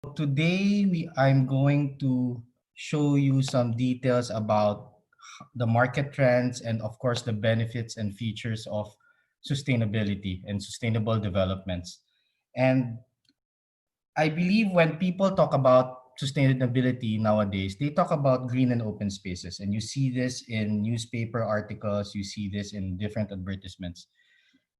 Today I'm going to show you some details about the market trends and of course the benefits and features of sustainability and sustainable developments. And I believe when people talk about sustainability nowadays, they talk about green and open spaces. And you see this in newspaper articles, you see this in different advertisements.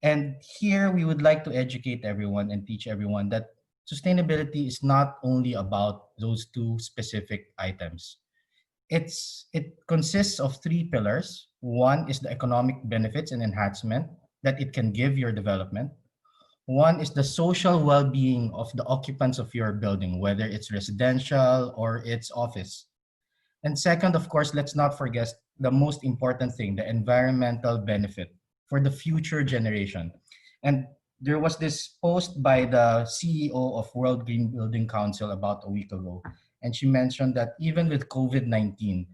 And here we would like to educate everyone and teach everyone that sustainability is not only about those two specific items. It consists of three pillars. One is the economic benefits and enhancement that it can give your development. One is the social well-being of the occupants of your building, whether it's residential or it's office. And second, of course, let's not forget the most important thing, the environmental benefit for the future generation. And there was this post by the CEO of World Green Building Council about a week ago. And she mentioned that even with COVID-19,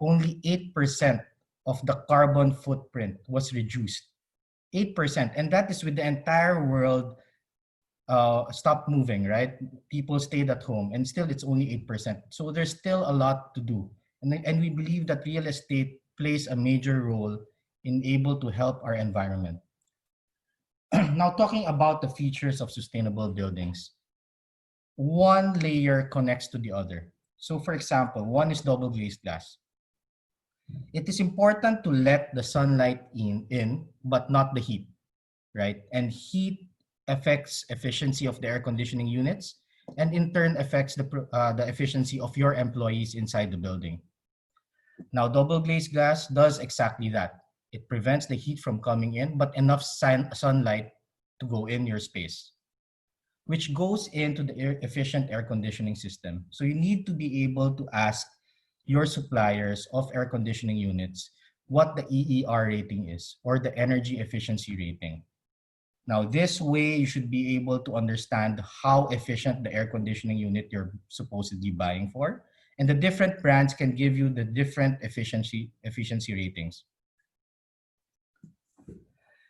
only 8% of the carbon footprint was reduced. 8%. And that is with the entire world stopped moving, right? People stayed at home and still it's only 8%. So there's still a lot to do. And we believe that real estate plays a major role in able to help our environment. Now talking about the features of sustainable buildings, one layer connects to the other. So for example, one is double glazed glass. It is important to let the sunlight in but not the heat, right? And heat affects efficiency of the air conditioning units and in turn affects the efficiency of your employees inside the building. Now, double glazed glass does exactly that. It prevents the heat from coming in, but enough sunlight to go in your space, which goes into the efficient air conditioning system. So you need to be able to ask your suppliers of air conditioning units what the EER rating is or the energy efficiency rating. Now, this way you should be able to understand how efficient the air conditioning unit you're supposedly buying for. And the different brands can give you the different efficiency ratings.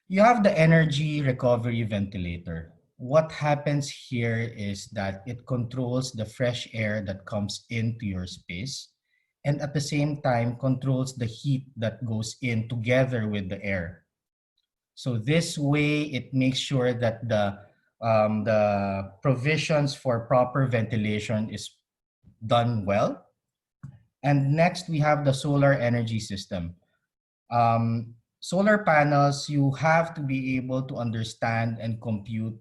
You have the energy recovery ventilator. What happens here is that it controls the fresh air that comes into your space and at the same time controls the heat that goes in together with the air. So this way, it makes sure that the provisions for proper ventilation is done well. And next, we have the solar energy system. Solar panels, you have to be able to understand and compute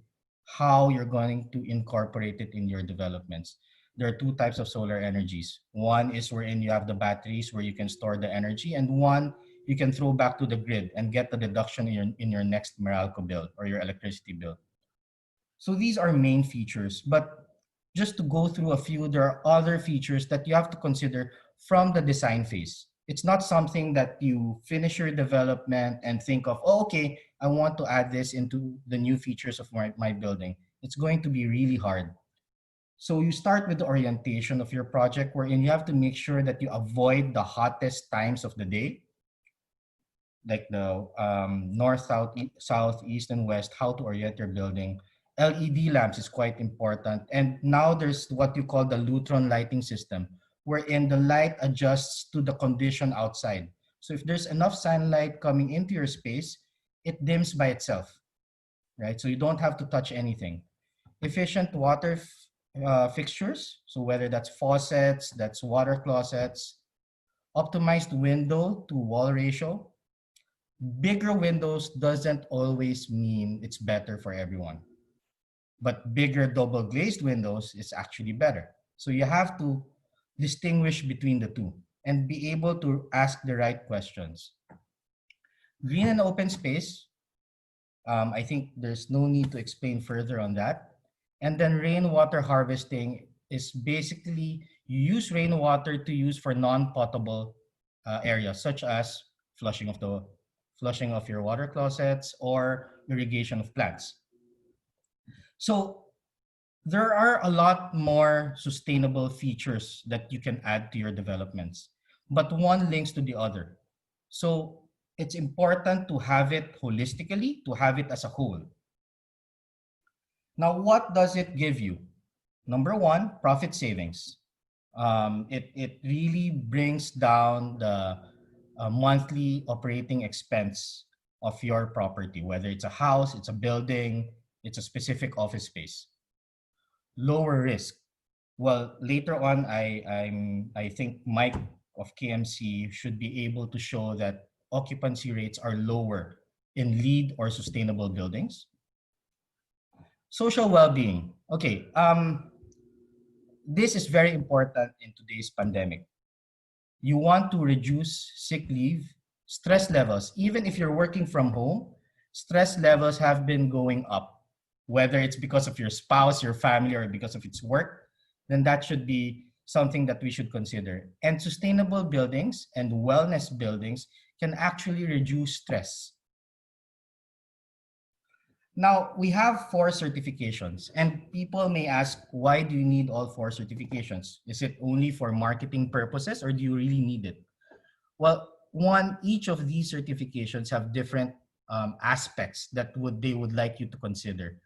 how you're going to incorporate it in your developments. There are two types of solar energies. One is wherein you have the batteries where you can store the energy, and one you can throw back to the grid and get the deduction in your next Meralco bill or your electricity bill. So these are main features, but just to go through a few, there are other features that you have to consider from the design phase. It's not something that you finish your development and think of, oh, okay, I want to add this into the new features of my building. It's going to be really hard. So you start with the orientation of your project wherein you have to make sure that you avoid the hottest times of the day, like the north, south, east, and west, how to orient your building. LED lamps is quite important. And now there's what you call the Lutron lighting system, wherein the light adjusts to the condition outside. So if there's enough sunlight coming into your space, it dims by itself, right? So you don't have to touch anything. Efficient water fixtures, so whether that's faucets, that's water closets, optimized window to wall ratio. Bigger windows doesn't always mean it's better for everyone, but bigger double glazed windows is actually better. So you have to distinguish between the two and be able to ask the right questions. Green and open space, I think there's no need to explain further on that. And then rainwater harvesting is basically you use rainwater to use for non-potable areas such as flushing of the flushing of your water closets or irrigation of plants. So there are a lot more sustainable features that you can add to your developments, but one links to the other. So it's important to have it holistically, to have it as a whole. Now, what does it give you? Number one, profit savings. It really brings down the monthly operating expense of your property, whether it's a house, it's a building, it's a specific office space. Lower risk. Well, later on, I think Mike of KMC should be able to show that occupancy rates are lower in LEED or sustainable buildings. Social well-being. Okay, this is very important in today's pandemic. You want to reduce sick leave, stress levels. Even if you're working from home, stress levels have been going up, whether it's because of your spouse, your family, or because of its work, then that should be something that we should consider. And sustainable buildings and wellness buildings can actually reduce stress. Now, we have four certifications, and people may ask, why do you need all four certifications? Is it only for marketing purposes, or do you really need it? Well, one, each of these certifications have different aspects that they would like you to consider.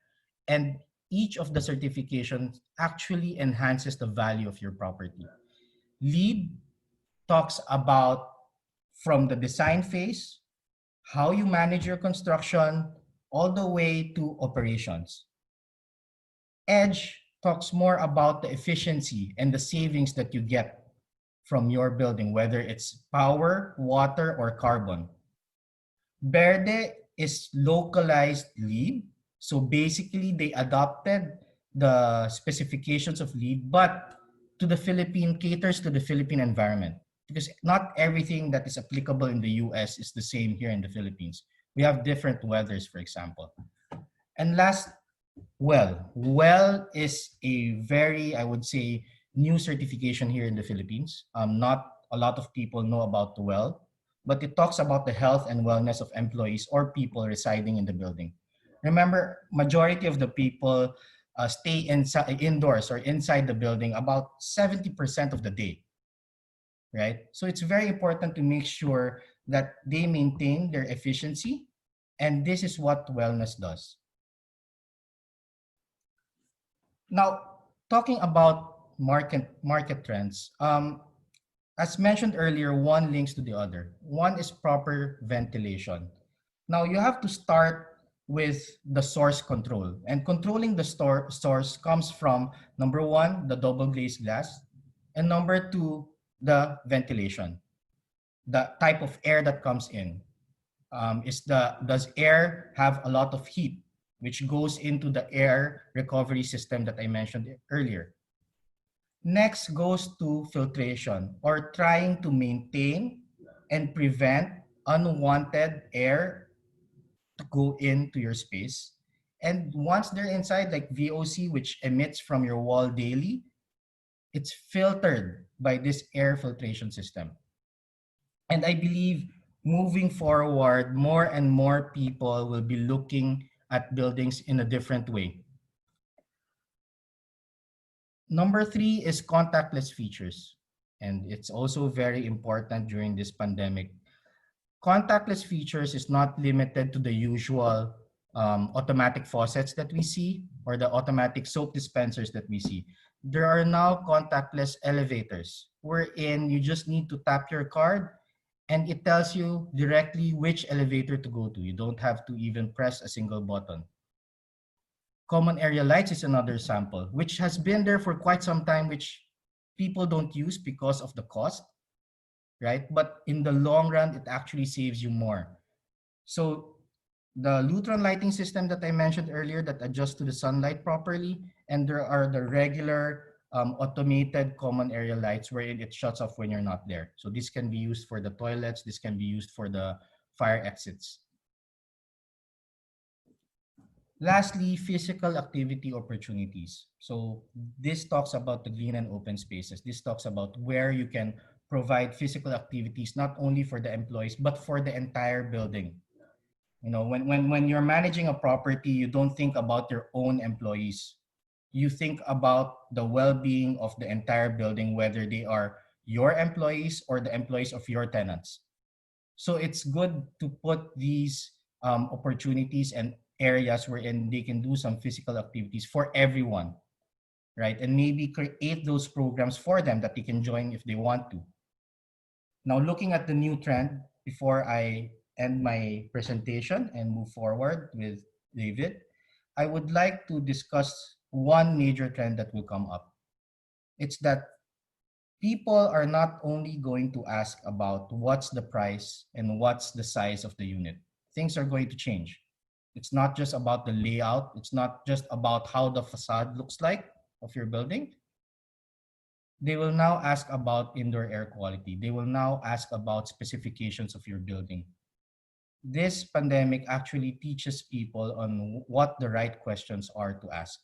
And each of the certifications actually enhances the value of your property. LEED talks about from the design phase, how you manage your construction, all the way to operations. EDGE talks more about the efficiency and the savings that you get from your building, whether it's power, water, or carbon. Verde is localized LEED. So basically, they adopted the specifications of LEED, but to the Philippine, caters to the Philippine environment. Because not everything that is applicable in the US is the same here in the Philippines. We have different weathers, for example. And last, well is a very, I would say, new certification here in the Philippines. Not a lot of people know about the well, but it talks about the health and wellness of employees or people residing in the building. Remember, majority of the people stay inside, indoors or inside the building about 70% of the day, right? So it's very important to make sure that they maintain their efficiency, and this is what wellness does. Now, talking about market trends, as mentioned earlier, one links to the other. One is proper ventilation. Now, you have to start with the source control, and controlling the source comes from number one, the double glazed glass, and number two, the ventilation, the type of air that comes in. Does air have a lot of heat, which goes into the air recovery system that I mentioned earlier. Next goes to filtration, or trying to maintain and prevent unwanted air to go into your space. And once they're inside, like VOC, which emits from your wall daily, it's filtered by this air filtration system. And I believe moving forward, more and more people will be looking at buildings in a different way. Number three is contactless features. And it's also very important during this pandemic. Contactless features is not limited to the usual automatic faucets that we see or the automatic soap dispensers that we see. There are now contactless elevators wherein you just need to tap your card and it tells you directly which elevator to go to. You don't have to even press a single button. Common area lights is another sample, which has been there for quite some time, which people don't use because of the cost, right? But in the long run, it actually saves you more. So the Lutron lighting system that I mentioned earlier that adjusts to the sunlight properly, and there are the regular automated common area lights wherein it shuts off when you're not there. So this can be used for the toilets, this can be used for the fire exits. Lastly, physical activity opportunities. So this talks about the green and open spaces. This talks about where you can provide physical activities, not only for the employees, but for the entire building. You know, when you're managing a property, you don't think about your own employees. You think about the well-being of the entire building, whether they are your employees or the employees of your tenants. So it's good to put these opportunities and areas wherein they can do some physical activities for everyone, right? And maybe create those programs for them that they can join if they want to. Now, looking at the new trend, before I end my presentation and move forward with David, I would like to discuss one major trend that will come up. It's that people are not only going to ask about what's the price and what's the size of the unit. Things are going to change. It's not just about the layout. It's not just about how the facade looks like of your building. They will now ask about indoor air quality. They will now ask about specifications of your building. This pandemic actually teaches people on what the right questions are to ask.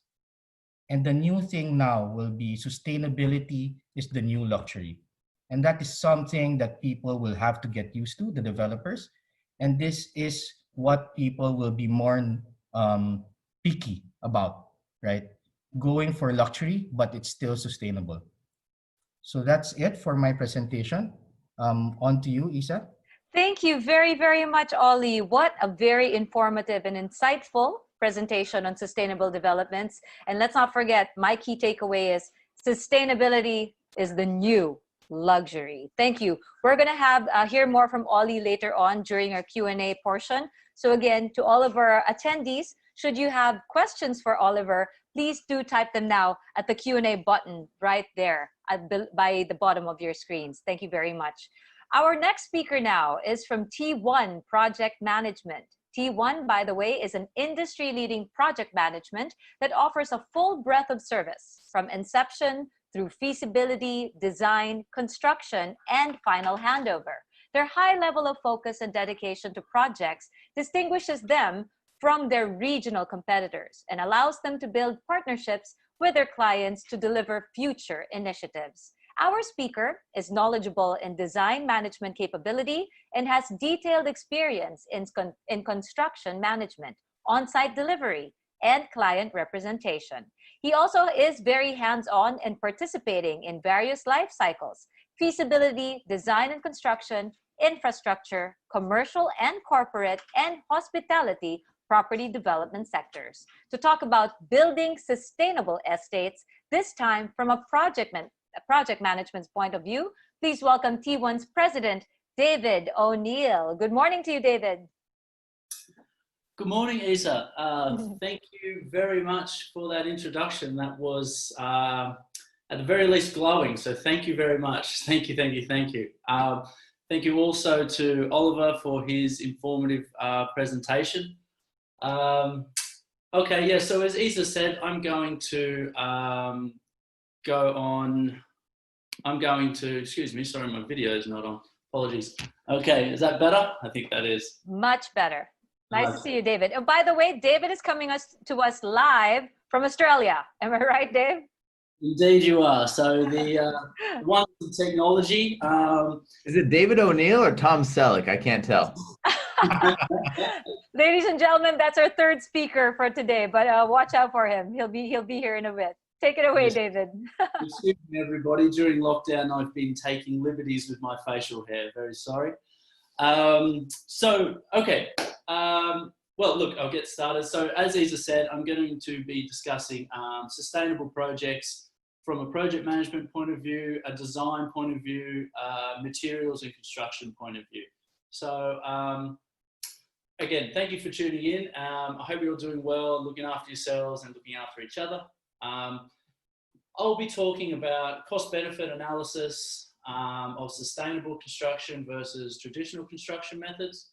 And the new thing now will be sustainability is the new luxury. And that is something that people will have to get used to, the developers. And this is what people will be more picky about, right? Going for luxury, but it's still sustainable. So that's it for my presentation. On to you, Isa. Thank you very, very much, Ollie. What a very informative and insightful presentation on sustainable developments. And let's not forget, my key takeaway is sustainability is the new luxury. Thank you. We're going to have hear more from Ollie later on during our Q&A portion. So again, to all of our attendees, should you have questions for Oliver, please do type them now at the Q&A button right there by the bottom of your screens. Thank you very much. Our next speaker now is from T1 Project Management. T1, by the way, is an industry-leading project management that offers a full breadth of service from inception through feasibility, design, construction, and final handover. Their high level of focus and dedication to projects distinguishes them from their regional competitors and allows them to build partnerships with their clients to deliver future initiatives. Our speaker is knowledgeable in design management capability and has detailed experience in construction management, on-site delivery, and client representation. He also is very hands-on in participating in various life cycles: feasibility, design and construction, infrastructure, commercial and corporate, and hospitality property development sectors. To talk about building sustainable estates, this time from a project management's point of view, please welcome T1's president, David O'Neill. Good morning to you, David. Good morning, Isa. Thank you very much for that introduction. That was, at the very least, glowing. So thank you very much. Thank you, thank you, thank you. Thank you also to Oliver for his informative presentation. Okay, yeah, so as Isa said, I'm going to excuse me, sorry, my video is not on. Apologies. Okay, is that better? I think that is. Much better. Nice to see you, David. Oh, by the way, David is coming to us live from Australia. Am I right, Dave? Indeed you are. So the one technology. Is it David O'Neill or Tom Selleck? I can't tell. Ladies and gentlemen, that's our third speaker for today, but watch out for him. He'll be here in a bit. Take it away, yes. David. Excuse me, everybody. During lockdown, I've been taking liberties with my facial hair. Very sorry. Okay. Well, look, I'll get started. So as Isa said, I'm going to be discussing sustainable projects from a project management point of view, a design point of view, materials and construction point of view. So again, thank you for tuning in. I hope you're all doing well, looking after yourselves and looking after each other. I'll be talking about cost-benefit analysis of sustainable construction versus traditional construction methods,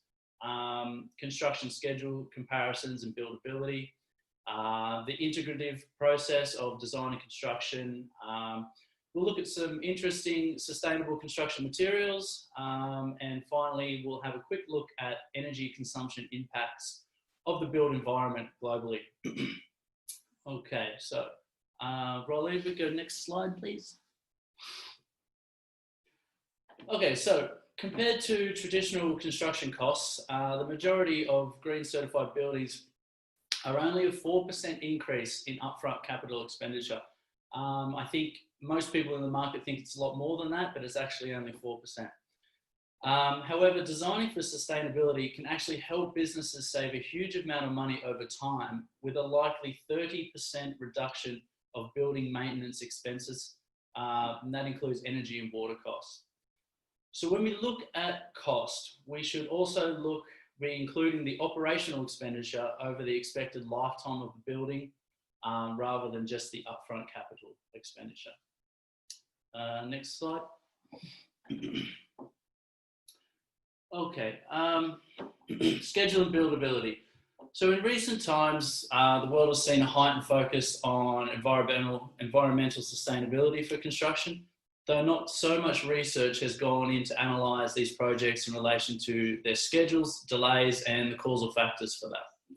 construction schedule comparisons and buildability, the integrative process of design and construction. We'll look at some interesting sustainable construction materials, and finally we'll have a quick look at energy consumption impacts of the built environment globally. Okay, so Rolly, we go next slide, please. Okay, so compared to traditional construction costs, the majority of green certified buildings are only a 4% increase in upfront capital expenditure. I think most people in the market think it's a lot more than that, but it's actually only 4%. However, designing for sustainability can actually help businesses save a huge amount of money over time with a likely 30% reduction of building maintenance expenses, and that includes energy and water costs. So when we look at cost, we should also be including the operational expenditure over the expected lifetime of the building, rather than just the upfront capital expenditure. Next slide. Okay, schedule and buildability. So in recent times, the world has seen a heightened focus on environmental sustainability for construction, though not so much research has gone in to analyse these projects in relation to their schedules, delays, and the causal factors for that.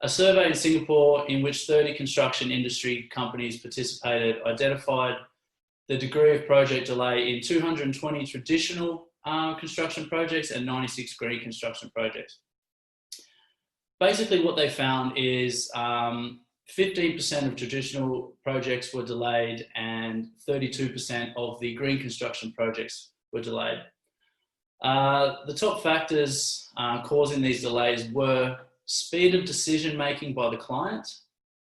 A survey in Singapore in which 30 construction industry companies participated identified the degree of project delay in 220 traditional construction projects and 96 green construction projects. Basically what they found is 15% of traditional projects were delayed and 32% of the green construction projects were delayed. The top factors causing these delays were speed of decision making by the client,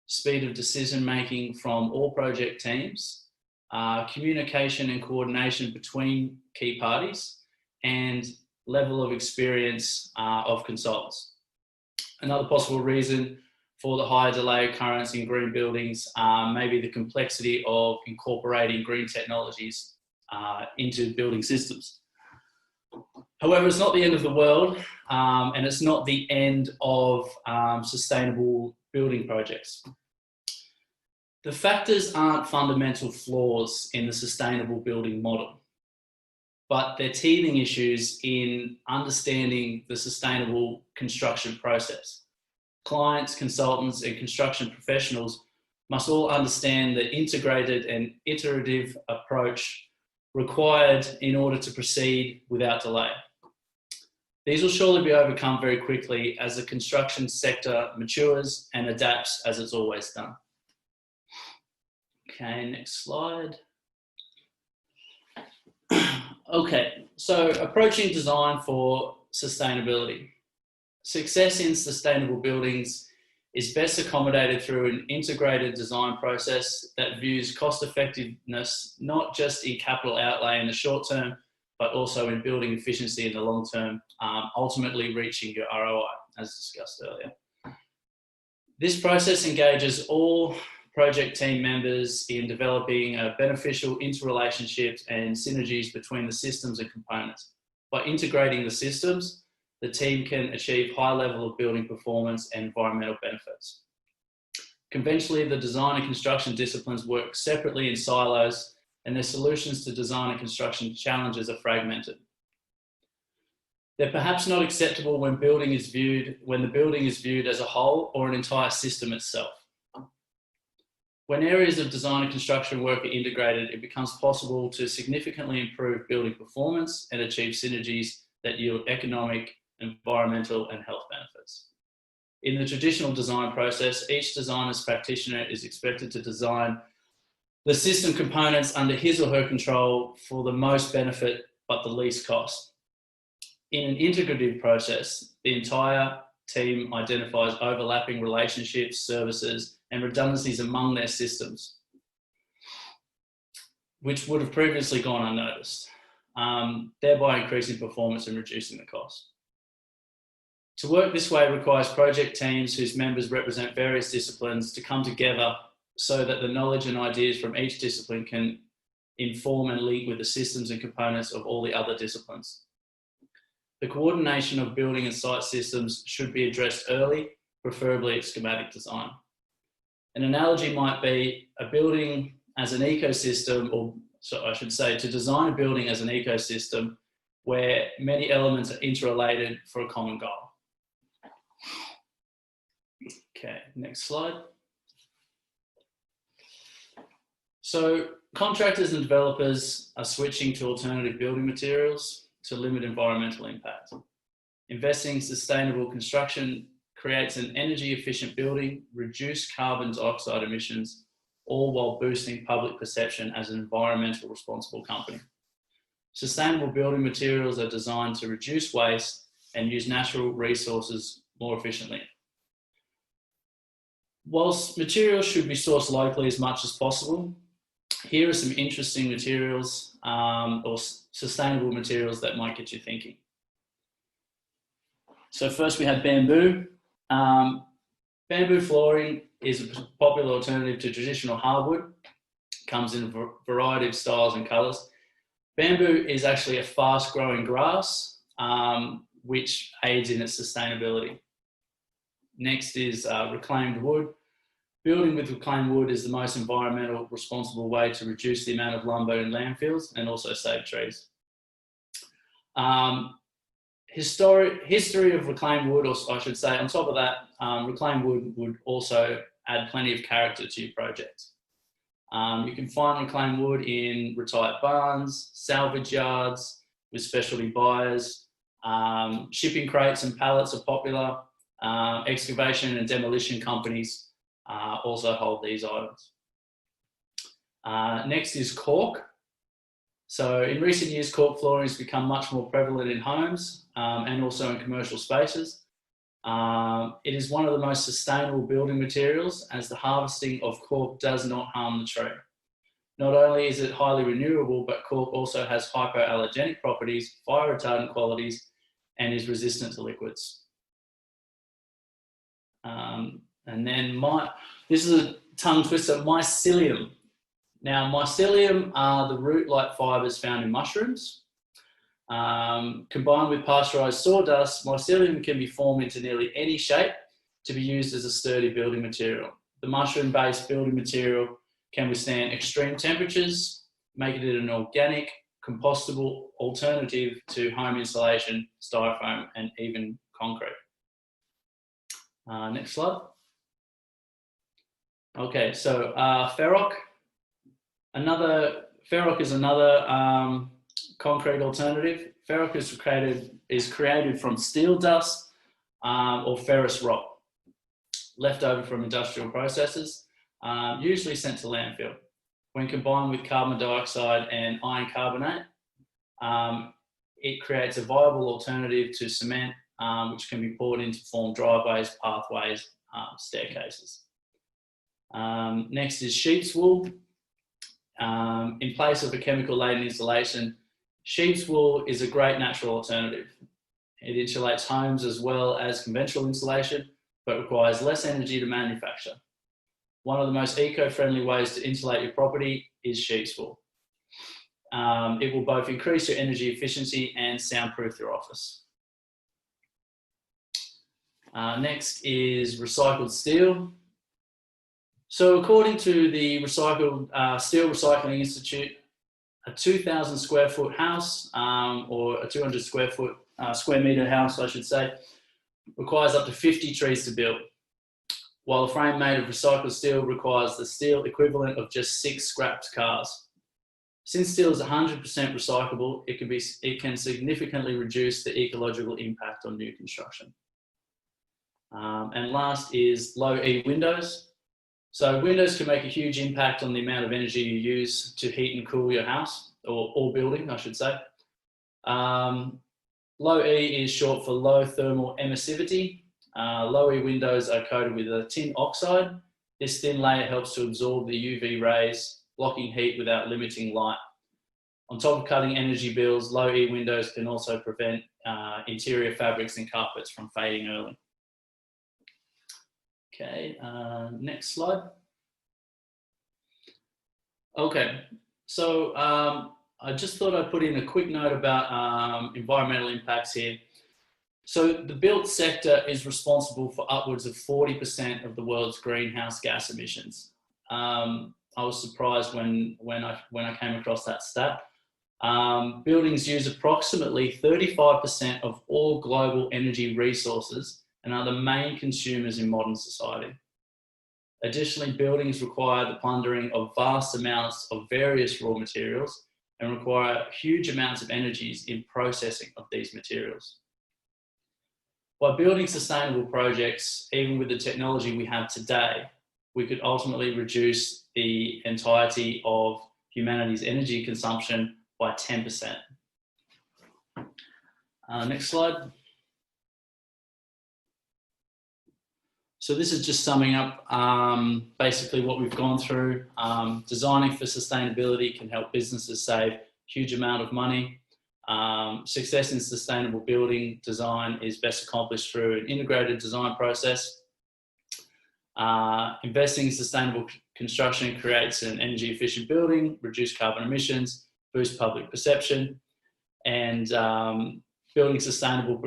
speed of decision making from all project teams, communication and coordination between key parties, and level of experience of consultants. Another possible reason for the higher delay occurrence in green buildings may be the complexity of incorporating green technologies into building systems. However, it's not the end of the world, and it's not the end of sustainable building projects. The factors aren't fundamental flaws in the sustainable building model, but they're teething issues in understanding the sustainable construction process. Clients, consultants, and construction professionals must all understand the integrated and iterative approach required in order to proceed without delay. These will surely be overcome very quickly as the construction sector matures and adapts as it's always done. Okay, next slide. Okay, so approaching design for sustainability. Success in sustainable buildings is best accommodated through an integrated design process that views cost effectiveness not just in capital outlay in the short term, but also in building efficiency in the long term, ultimately reaching your ROI, as discussed earlier. This process engages all project team members in developing beneficial interrelationships and synergies between the systems and components. By integrating the systems, the team can achieve high level of building performance and environmental benefits. Conventionally, the design and construction disciplines work separately in silos, and their solutions to design and construction challenges are fragmented. They're perhaps not acceptable when the building is viewed as a whole or an entire system itself. When areas of design and construction work are integrated, it becomes possible to significantly improve building performance and achieve synergies that yield economic, environmental, and health benefits. In the traditional design process, each designer's practitioner is expected to design the system components under his or her control for the most benefit but the least cost. In an integrative process, the entire team identifies overlapping relationships, services, and redundancies among their systems, which would have previously gone unnoticed, thereby increasing performance and reducing the cost. To work this way requires project teams whose members represent various disciplines to come together so that the knowledge and ideas from each discipline can inform and link with the systems and components of all the other disciplines. The coordination of building and site systems should be addressed early, preferably at schematic design. An analogy might be a building as an ecosystem, or so I should say, to design a building as an ecosystem where many elements are interrelated for a common goal. Okay, next slide. So contractors and developers are switching to alternative building materials to limit environmental impact. Investing in sustainable construction creates an energy efficient building, reduce carbon dioxide emissions, all while boosting public perception as an environmental responsible company. Sustainable building materials are designed to reduce waste and use natural resources more efficiently. Whilst materials should be sourced locally as much as possible, here are some interesting materials or sustainable materials that might get you thinking. So first we have bamboo. Bamboo flooring is a popular alternative to traditional hardwood. It comes in a variety of styles and colours. Bamboo is actually a fast-growing grass, which aids in its sustainability. Next is reclaimed wood. Building with reclaimed wood is the most environmental responsible way to reduce the amount of lumber in landfills and also save trees. History of reclaimed wood, or I should say, on top of that, reclaimed wood would also add plenty of character to your project. You can find reclaimed wood in retired barns, salvage yards with specialty buyers. Shipping crates and pallets are popular. Excavation and demolition companies also hold these items. Next is cork. So in recent years, cork flooring has become much more prevalent in homes and also in commercial spaces. It is one of the most sustainable building materials, as the harvesting of cork does not harm the tree. Not only is it highly renewable, but cork also has hypoallergenic properties, fire retardant qualities, and is resistant to liquids. And then this is a tongue twister, mycelium. Now, mycelium are the root-like fibres found in mushrooms. Combined with pasteurised sawdust, mycelium can be formed into nearly any shape to be used as a sturdy building material. The mushroom-based building material can withstand extreme temperatures, making it an organic, compostable alternative to home insulation, styrofoam, and even concrete. Next slide. Okay, so ferroc. Ferroc is another concrete alternative. Ferroc is created from steel dust or ferrous rock, left over from industrial processes, usually sent to landfill. When combined with carbon dioxide and iron carbonate, it creates a viable alternative to cement, which can be poured in to form driveways, pathways, staircases. Next is sheep's wool. In place of a chemical-laden insulation, sheep's wool is a great natural alternative. It insulates homes as well as conventional insulation, but requires less energy to manufacture. One of the most eco-friendly ways to insulate your property is sheep's wool. It will both increase your energy efficiency and soundproof your office. Next is recycled steel. So according to the Steel Recycling Institute, a 2,000 square foot house, or a 200 square metre house, I should say, requires up to 50 trees to build, while a frame made of recycled steel requires the steel equivalent of just 6 scrapped cars. Since steel is 100% recyclable, it can significantly reduce the ecological impact on new construction. And last is low E windows. So windows can make a huge impact on the amount of energy you use to heat and cool your house, or building, I should say. Low E is short for low thermal emissivity. Low E windows are coated with a tin oxide. This thin layer helps to absorb the UV rays, blocking heat without limiting light. On top of cutting energy bills, low E windows can also prevent interior fabrics and carpets from fading early. Okay, next slide. Okay, so I just thought I'd put in a quick note about environmental impacts here. So the built sector is responsible for upwards of 40% of the world's greenhouse gas emissions. I was surprised when I came across that stat. Buildings use approximately 35% of all global energy resources and are the main consumers in modern society. Additionally, buildings require the plundering of vast amounts of various raw materials and require huge amounts of energies in processing of these materials. By building sustainable projects, even with the technology we have today, we could ultimately reduce the entirety of humanity's energy consumption by 10%. Next slide. So this is just summing up basically what we've gone through. Designing for sustainability can help businesses save a huge amount of money. Success in sustainable building design is best accomplished through an integrated design process. Investing in sustainable construction creates an energy efficient building, reduce carbon emissions, boost public perception, and building sustainable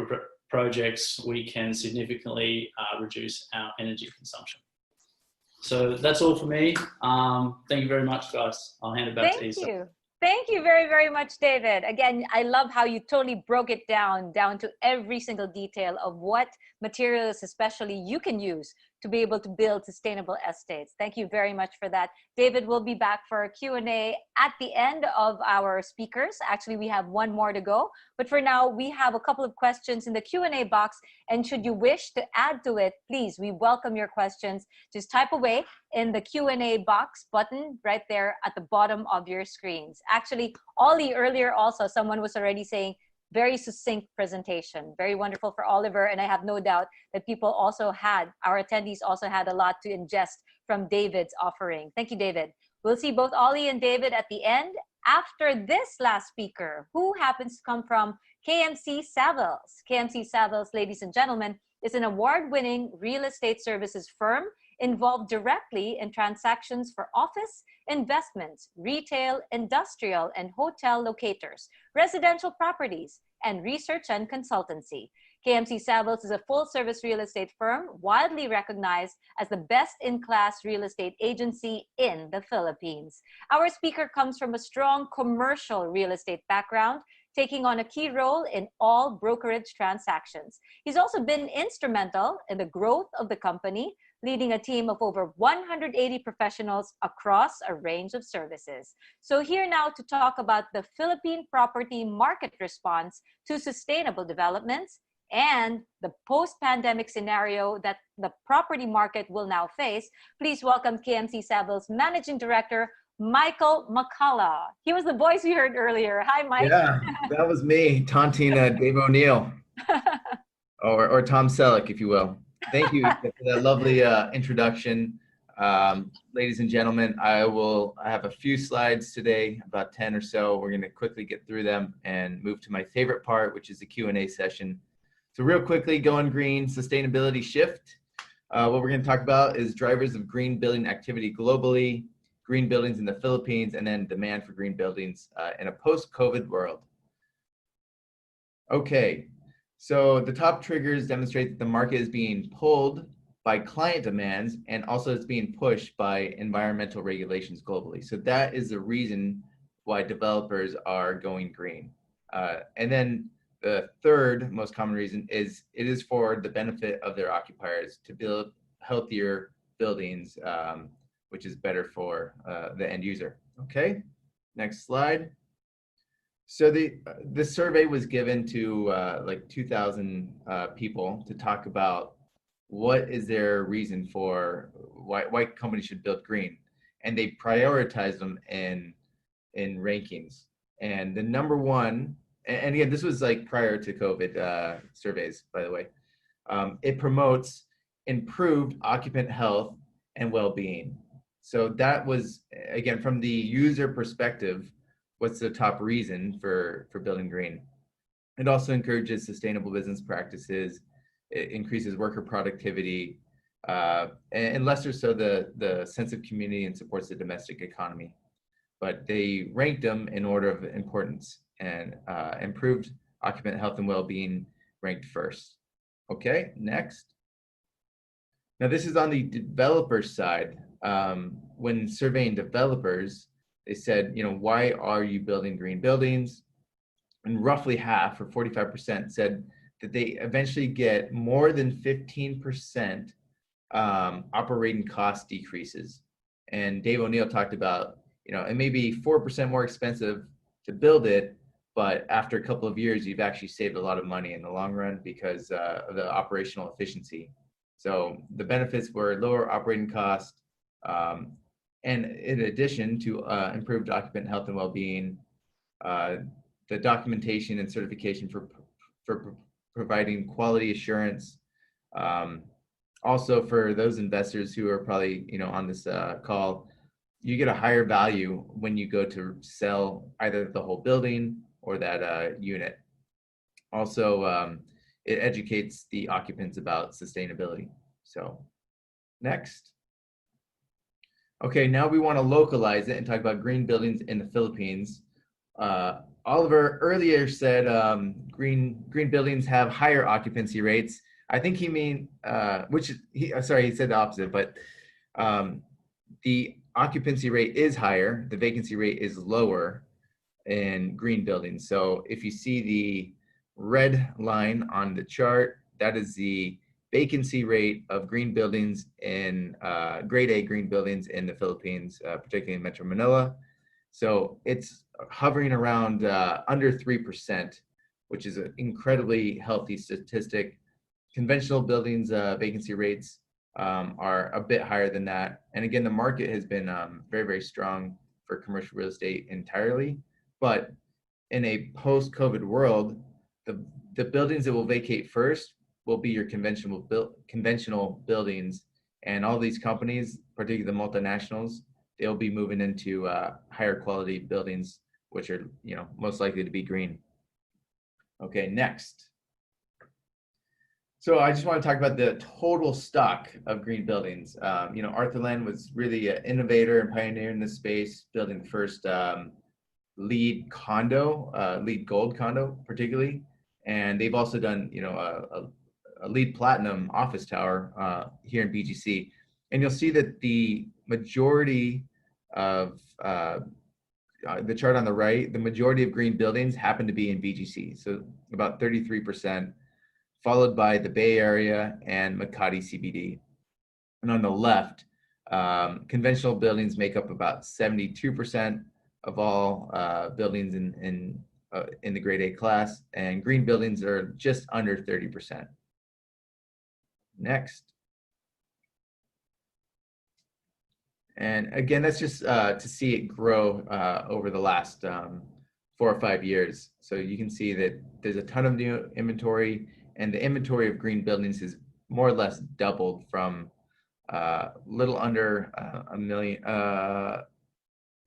projects, we can significantly reduce our energy consumption. So that's all for me. Thank you very much, guys. I'll hand it back to you. Thank you. Thank you very, very much, David. Again, I love how you totally broke it down to every single detail of what materials especially you can use to be able to build sustainable estates. Thank you very much for that. David will be back for a Q&A at the end of our speakers. Actually, we have one more to go. But for now, we have a couple of questions in the Q&A box. And should you wish to add to it, please, we welcome your questions. Just type away in the Q&A box button right there at the bottom of your screens. Actually, Ollie, earlier also, someone was already saying, very succinct presentation, very wonderful for Oliver. And I have no doubt that our attendees also had a lot to ingest from David's offering. Thank you, David. We'll see both Ollie and David at the end after this last speaker, who happens to come from KMC Savills. KMC Savills, ladies and gentlemen, is an award-winning real estate services firm involved directly in transactions for office, investments, retail, industrial, and hotel locators, residential properties, and research and consultancy. KMC Savills is a full-service real estate firm widely recognized as the best-in-class real estate agency in the Philippines. Our speaker comes from a strong commercial real estate background, taking on a key role in all brokerage transactions. He's also been instrumental in the growth of the company, leading a team of over 180 professionals across a range of services. So here now to talk about the Philippine property market response to sustainable developments and the post-pandemic scenario that the property market will now face, please welcome KMC Savills Managing Director, Michael McCullough. He was the voice we heard earlier. Hi, Mike. Yeah, that was me, taunting Dave O'Neill, or Tom Selleck, if you will. Thank you for that lovely introduction. Ladies and gentlemen, I have a few slides today, about 10 or so. We're going to quickly get through them and move to my favorite part, which is the Q&A session. So real quickly, going green, sustainability shift. What we're going to talk about is drivers of green building activity globally, green buildings in the Philippines, and then demand for green buildings in a post-COVID world. Okay. So the top triggers demonstrate that the market is being pulled by client demands and also it's being pushed by environmental regulations globally. So that is the reason why developers are going green. And then the third most common reason is it is for the benefit of their occupiers to build healthier buildings, which is better for the end user. Okay, next slide. So the survey was given to like 2,000 people to talk about what is their reason for why companies should build green, and they prioritized them in rankings. And the number one, and again, this was like prior to COVID surveys, by the way. It promotes improved occupant health and well-being. So that was, again, from the user perspective, what's the top reason for building green? It also encourages sustainable business practices. It increases worker productivity, and lesser so the sense of community and supports the domestic economy. But they ranked them in order of importance, and improved occupant health and well-being ranked first. Okay, next. Now this is on the developer side. When surveying developers, they said, why are you building green buildings? And roughly half, or 45%, said that they eventually get more than 15% operating cost decreases. And Dave O'Neill talked about, it may be 4% more expensive to build it, but after a couple of years, you've actually saved a lot of money in the long run because of the operational efficiency. So the benefits were lower operating costs, and in addition to improved occupant health and well-being, the documentation and certification for providing quality assurance, Also, for those investors who are probably, on this call, you get a higher value when you go to sell either the whole building or that unit. Also, it educates the occupants about sustainability. So next. Okay, now we want to localize it and talk about green buildings in the Philippines. Oliver earlier said green buildings have higher occupancy rates. I think he mean he said the opposite, but the occupancy rate is higher, the vacancy rate is lower in green buildings. So if you see the red line on the chart, that is the vacancy rate of green buildings in grade A green buildings in the Philippines, particularly in Metro Manila. So it's hovering around under 3%, which is an incredibly healthy statistic. Conventional buildings vacancy rates are a bit higher than that. And again, the market has been very, very strong for commercial real estate entirely. But in a post-COVID world, the buildings that will vacate first will be your conventional buildings, and all these companies, particularly the multinationals, they'll be moving into higher quality buildings, which are most likely to be green. Okay, next. So I just want to talk about the total stock of green buildings. Arthaland was really an innovator and pioneer in this space, building the first LEED gold condo, particularly, and they've also done a LEED platinum office tower here in BGC. And you'll see that the majority of the chart on the right, the majority of green buildings happen to be in BGC. So about 33%, followed by the Bay Area and Makati CBD. And on the left, conventional buildings make up about 72% of all buildings in the grade A class, and green buildings are just under 30%. Next. And again, that's just to see it grow over the last 4 or 5 years. So you can see that there's a ton of new inventory, and the inventory of green buildings has more or less doubled from little under a million, about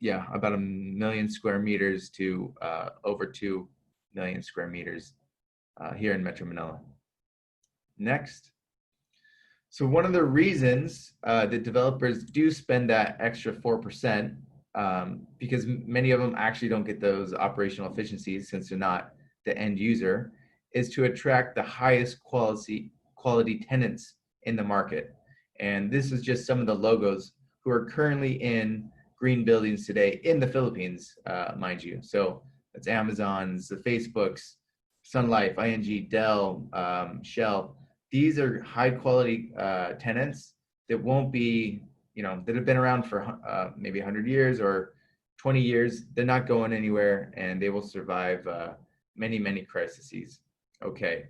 1 million square meters to over 2 million square meters here in Metro Manila. Next. So one of the reasons that developers do spend that extra 4%, because many of them actually don't get those operational efficiencies since they're not the end user, is to attract the highest quality tenants in the market. And this is just some of the logos who are currently in green buildings today in the Philippines, mind you. So it's Amazon's, the Facebooks, Sun Life, ING, Dell, Shell. These are high quality tenants that won't be, that have been around for maybe 100 years or 20 years. They're not going anywhere, and they will survive many, many crises. Okay,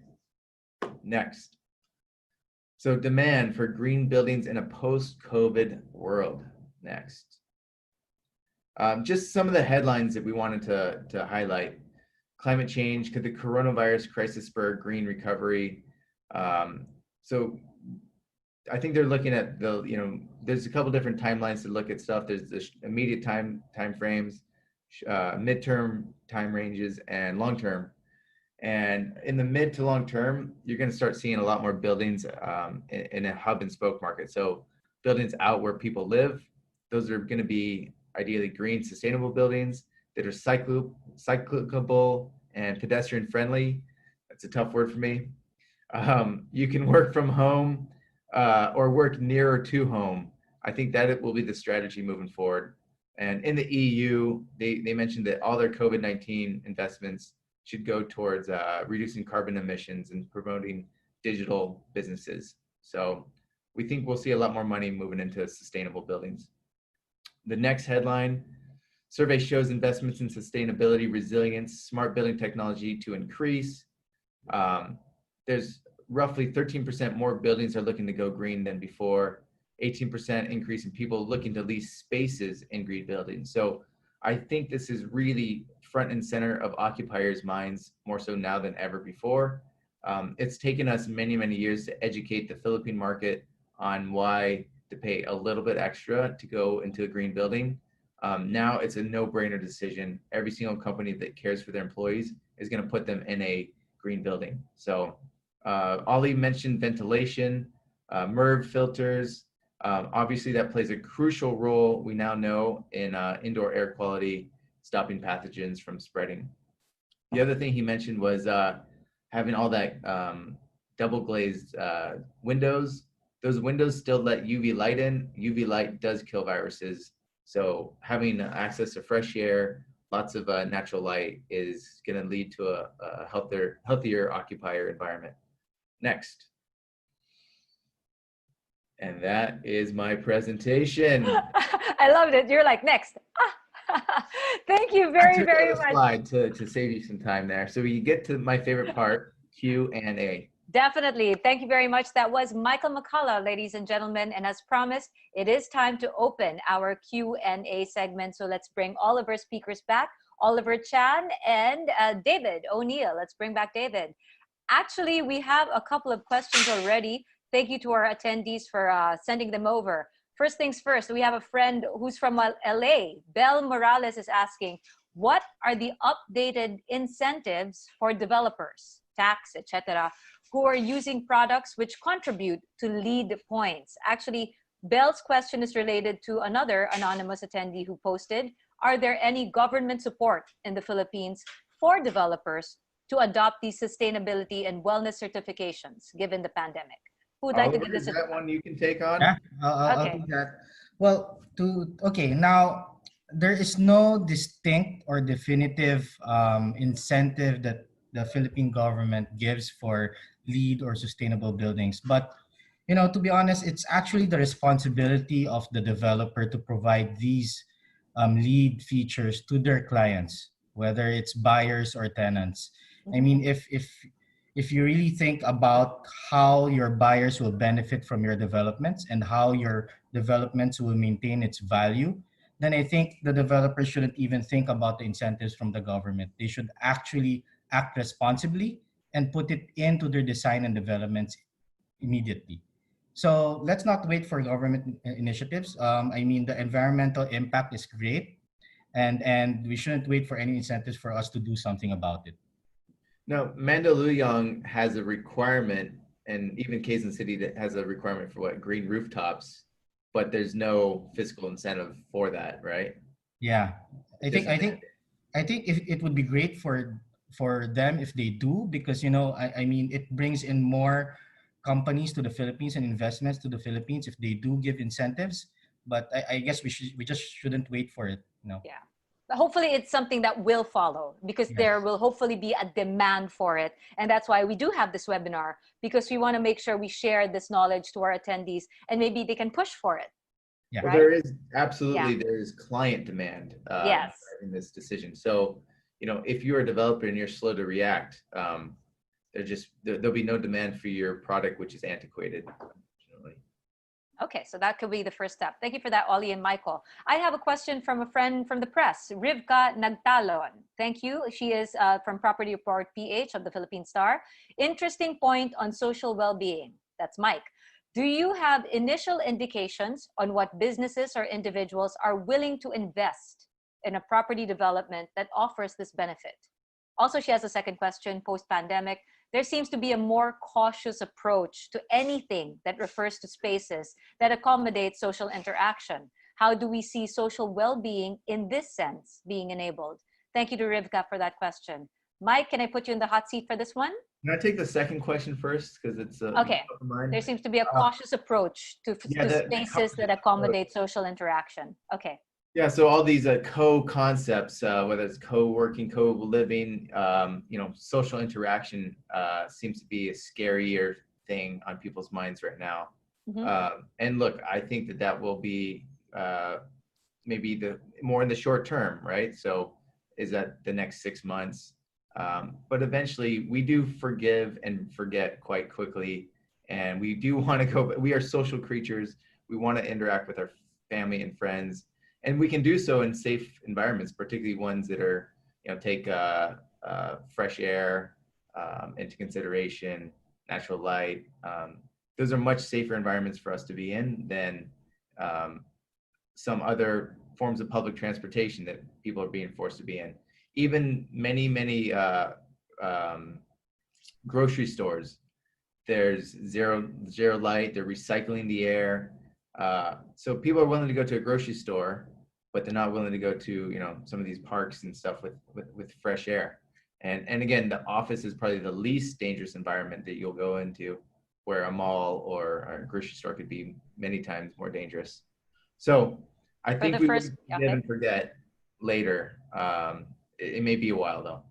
next. So demand for green buildings in a post-COVID world. Next. Just some of the headlines that we wanted to highlight. Climate change, could the coronavirus crisis spur green recovery? So I think they're looking at there's a couple different timelines to look at stuff. There's the immediate time frames, midterm time ranges, and long term. And in the mid to long term, you're going to start seeing a lot more buildings in a hub and spoke market. So buildings out where people live, those are going to be ideally green, sustainable buildings that are cyclable and pedestrian friendly. That's a tough word for me. You can work from home or work nearer to home. I think that it will be the strategy moving forward. And in the EU, they mentioned that all their COVID-19 investments should go towards reducing carbon emissions and promoting digital businesses. So we think we'll see a lot more money moving into sustainable buildings. The next headline, survey shows investments in sustainability, resilience, smart building technology to increase. There's roughly 13% more buildings are looking to go green than before, 18% increase in people looking to lease spaces in green buildings. So I think this is really front and center of occupiers' minds, more so now than ever before. It's taken us many, many years to educate the Philippine market on why to pay a little bit extra to go into a green building. Now it's a no-brainer decision. Every single company that cares for their employees is going to put them in a green building. So Ollie mentioned ventilation, MERV filters. Obviously, that plays a crucial role, we now know, in indoor air quality, stopping pathogens from spreading. The other thing he mentioned was having all that double glazed windows. Those windows still let UV light in. UV light does kill viruses. So having access to fresh air, lots of natural light is going to lead to a healthier occupier environment. Next. And that is my presentation. I loved it. You're like, next. Thank you very, very much. Slide to save you some time there. So we get to my favorite part, Q&A. Definitely. Thank you very much. That was Michael McCullough, ladies and gentlemen. And as promised, it is time to open our Q&A segment. So let's bring all of our speakers back. Oliver Chan and David O'Neill. Let's bring back David. Actually, we have a couple of questions already. Thank you to our attendees for sending them over. First things first, we have a friend who's from LA. Belle Morales is asking, what are the updated incentives for developers, tax, etc., who are using products which contribute to LEED points? Actually, Belle's question is related to another anonymous attendee who posted, are there any government support in the Philippines for developers to adopt these sustainability and wellness certifications given the pandemic? Who would like to give this? Is that one you can take on? Yeah, I'll do that. Well, now there is no distinct or definitive incentive that the Philippine government gives for LEED or sustainable buildings. But, to be honest, it's actually the responsibility of the developer to provide these LEED features to their clients, whether it's buyers or tenants. I mean, if you really think about how your buyers will benefit from your developments and how your developments will maintain its value, then I think the developers shouldn't even think about the incentives from the government. They should actually act responsibly and put it into their design and developments immediately. So let's not wait for government initiatives. I mean, the environmental impact is great, and we shouldn't wait for any incentives for us to do something about it. No, Mandaluyong has a requirement, and even Quezon City that has a requirement for green rooftops, but there's no fiscal incentive for that, right? Yeah, I think it would be great for them if they do, because I mean it brings in more companies to the Philippines and investments to the Philippines if they do give incentives. But I guess we just shouldn't wait for it. Yeah. Hopefully it's something that will follow, because there will hopefully be a demand for it. And that's why we do have this webinar, because we want to make sure we share this knowledge to our attendees and maybe they can push for it. Yeah. Well, there is absolutely, there is client demand in this decision. So, if you're a developer and you're slow to react, there'll be no demand for your product, which is antiquated. Okay, so that could be the first step. Thank you for that, Ollie and Michael. I have a question from a friend from the press, Rivka Nagtalon. Thank you. She is from Property Report PH of the Philippine Star. Interesting point on social well-being. That's Mike. Do you have initial indications on what businesses or individuals are willing to invest in a property development that offers this benefit? Also, she has a second question, post-pandemic. There seems to be a more cautious approach to anything that refers to spaces that accommodate social interaction. How do we see social well-being in this sense being enabled? Thank you to Rivka for that question. Mike, can I put you in the hot seat for this one? Can I take the second question first? Because it's okay. There seems to be a cautious approach to spaces that accommodate social interaction. Okay. Yeah, so all these co-concepts, whether it's co-working, co-living, social interaction seems to be a scarier thing on people's minds right now. And look, I think that will be maybe more in the short term, right? So is that the next 6 months? But eventually we do forgive and forget quite quickly. And we do want to go, we are social creatures. We want to interact with our family and friends. And we can do so in safe environments, particularly ones that are, take fresh air into consideration, natural light. those are much safer environments for us to be in than some other forms of public transportation that people are being forced to be in. Even many grocery stores, there's zero light. They're recycling the air. So people are willing to go to a grocery store, but they're not willing to go to some of these parks and stuff with fresh air. And again, the office is probably the least dangerous environment that you'll go into, where a mall or a grocery store could be many times more dangerous. So I think we will live and forget later. It may be a while though.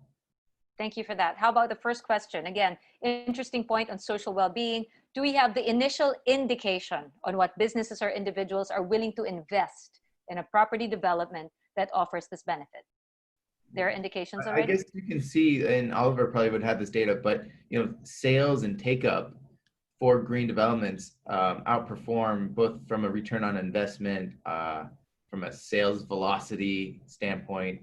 Thank you for that. How about the first question? Again, interesting point on social well-being. Do we have the initial indication on what businesses or individuals are willing to invest in a property development that offers this benefit? There are indications already? I guess you can see, and Oliver probably would have this data, but sales and take-up for green developments outperform both from a return on investment, from a sales velocity standpoint.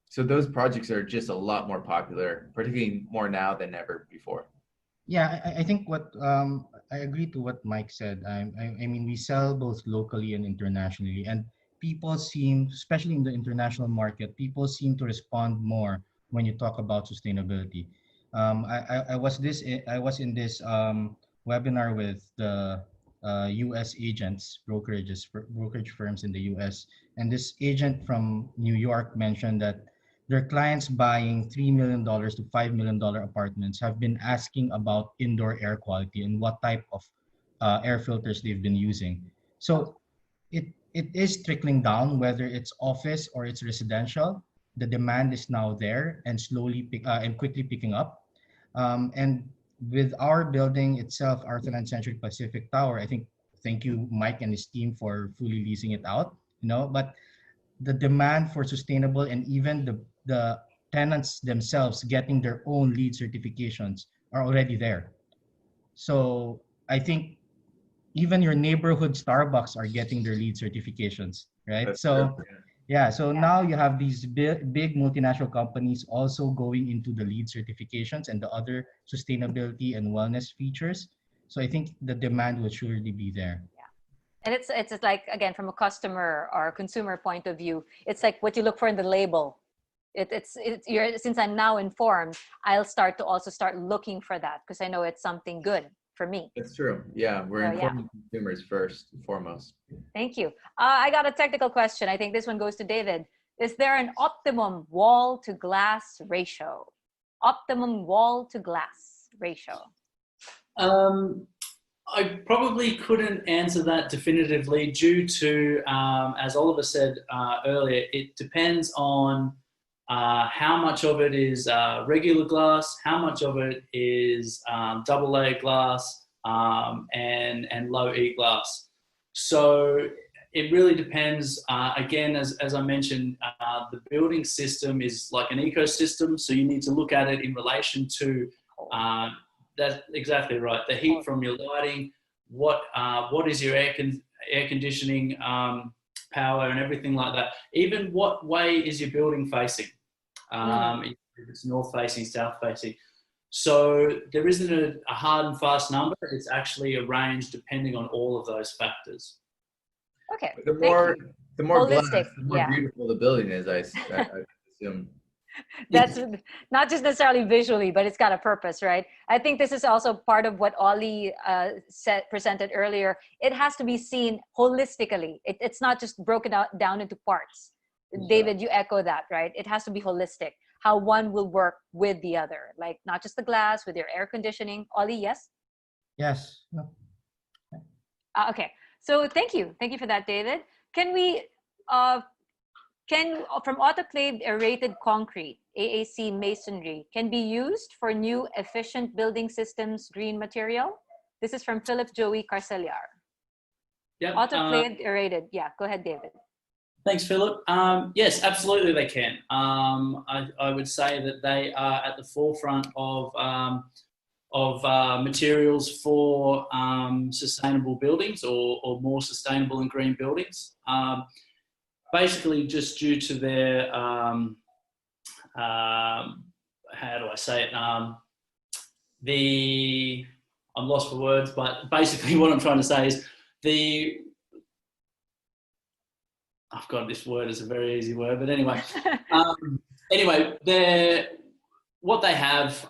So those projects are just a lot more popular, particularly more now than ever before. Yeah, I think what I agree to what Mike said. I mean, we sell both locally and internationally, and people seem, especially in the international market, people seem to respond more when you talk about sustainability. I was in this webinar with the U.S. agents, brokerage firms in the U.S., and this agent from New York mentioned that their clients buying $3 million to $5 million apartments have been asking about indoor air quality and what type of air filters they've been using. So it is trickling down, whether it's office or it's residential. The demand is now there and and quickly picking up. And with our building itself, Arthaland Century Pacific Tower, I think, thank you, Mike and his team, for fully leasing it out. But the demand for sustainable, and even the tenants themselves getting their own LEED certifications, are already there. So I think even your neighborhood Starbucks are getting their LEED certifications, right? That's so true. yeah, so now you have these big multinational companies also going into the LEED certifications and the other sustainability and wellness features. So I think the demand will surely be there. And it's like, again, from a customer or consumer point of view, it's like what you look for in the label. Since I'm now informed, I'll start looking for that because I know it's something good for me. That's true. Yeah, we're informing consumers first and foremost. Thank you. I got a technical question. I think this one goes to David. Is there an optimum wall to glass ratio? Optimum wall to glass ratio? I probably couldn't answer that definitively due to, as Oliver said earlier, it depends on how much of it is regular glass, how much of it is double layer glass and low E glass. So it really depends. Again, as I mentioned, the building system is like an ecosystem, so you need to look at it in relation to that's exactly right. The heat from your lighting, what is your air conditioning power and everything like that. Even what way is your building facing? If it's north facing, south facing. So there isn't a hard and fast number. It's actually a range depending on all of those factors. Okay. The more glass, Holistic, the more beautiful the building is. I assume. That's not just necessarily visually, but it's got a purpose, right? I think this is also part of what Ollie presented earlier. It has to be seen holistically. It's not just broken down into parts. Yeah. David, you echo that, right? It has to be holistic, how one will work with the other, like not just the glass, with your air conditioning. Ollie, yes? Yes. No. Okay. So thank you for that, David. Can we, from autoclaved aerated concrete, AAC masonry, can be used for new efficient building systems green material? This is from Philip Joey Carceliar. Yep. Autoclaved aerated. Yeah, go ahead, David. Thanks, Philip. Yes, absolutely they can. I would say that they are at the forefront of materials for sustainable buildings or more sustainable and green buildings. Basically, just due to their, how do I say it? I'm lost for words, but basically what I'm trying to say is I've got this word as a very easy word, but anyway. What they have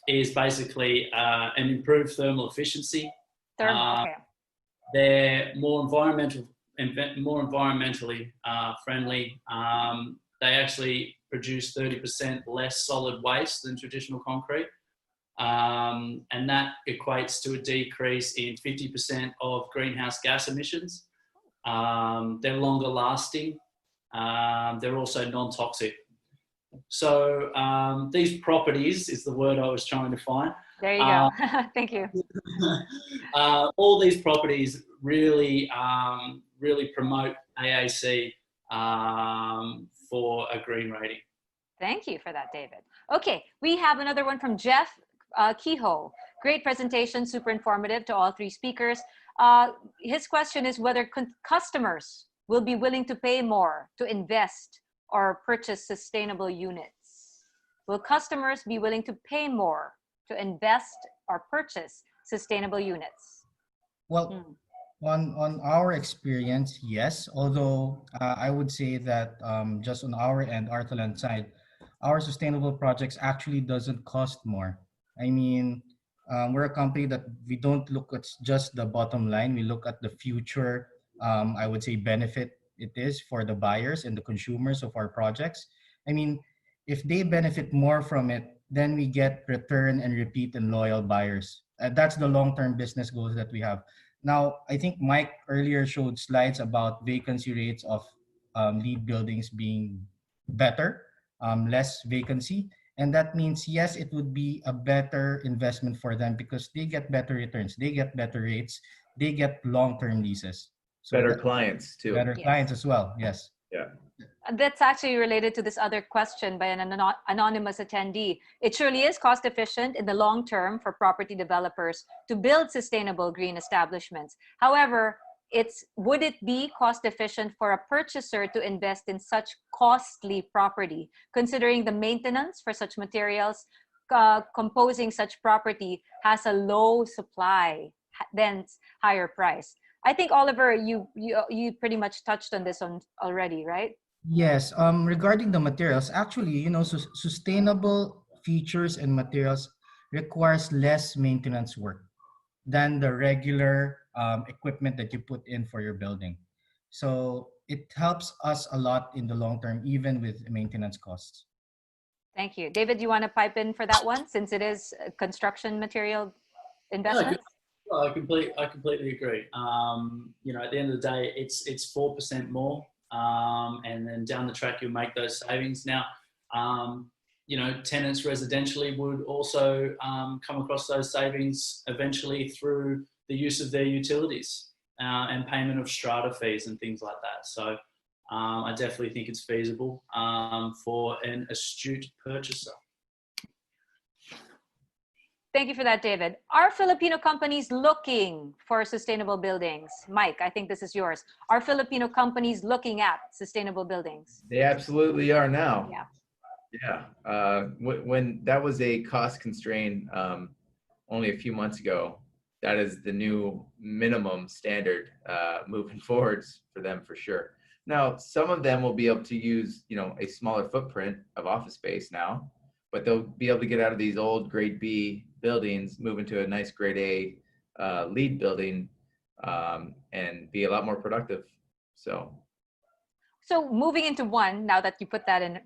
is basically an improved thermal efficiency. Okay. They're more environmentally friendly. They actually produce 30% less solid waste than traditional concrete. And that equates to a decrease in 50% of greenhouse gas emissions. They're longer lasting. They're also non-toxic. So these properties is the word I was trying to find. There you go. Thank you. All these properties really, really promote AAC for a green rating. Thank you for that, David. Okay, we have another one from Jeff Kehoe. Great presentation, super informative to all three speakers. His question is whether customers will be willing to pay more to invest or purchase sustainable units. Will customers be willing to pay more to invest or purchase sustainable units? Well, on our experience, yes. Although I would say that just on our end, Arthaland side, our sustainable projects actually doesn't cost more. I mean, we're a company that we don't look at just the bottom line. We look at the future, I would say, benefit it is for the buyers and the consumers of our projects. I mean, if they benefit more from it, then we get return and repeat and loyal buyers. That's the long-term business goals that we have. Now, I think Mike earlier showed slides about vacancy rates of lead buildings being better, less vacancy. And that means, yes, it would be a better investment for them because they get better returns, they get better rates, they get long-term leases. So Better clients too. Better clients as well, yes. Yeah. That's actually related to this other question by an anonymous attendee. It surely is cost efficient in the long term for property developers to build sustainable green establishments. However, would it be cost efficient for a purchaser to invest in such costly property, considering the maintenance for such materials? Composing such property has a low supply, then higher price. I think, Oliver, you pretty much touched on this already, right? Yes. Regarding the materials, actually, sustainable features and materials requires less maintenance work than the regular equipment that you put in for your building. So it helps us a lot in the long term, even with maintenance costs. Thank you. David, do you want to pipe in for that one, since it is construction material investment? Well, I completely agree. At the end of the day, it's 4% more, and then down the track you'll make those savings. Now, tenants residentially would also come across those savings eventually through the use of their utilities and payment of strata fees and things like that. So I definitely think it's feasible for an astute purchaser. Thank you for that, David. Are Filipino companies looking for sustainable buildings? Mike, I think this is yours. Are Filipino companies looking at sustainable buildings? They absolutely are now. Yeah. Yeah. When that was a cost constraint only a few months ago, that is the new minimum standard moving forwards for them for sure. Now, some of them will be able to use, a smaller footprint of office space now, but they'll be able to get out of these old grade B buildings, move into a nice grade A lead building, and be a lot more productive. So moving into one, now that you put that in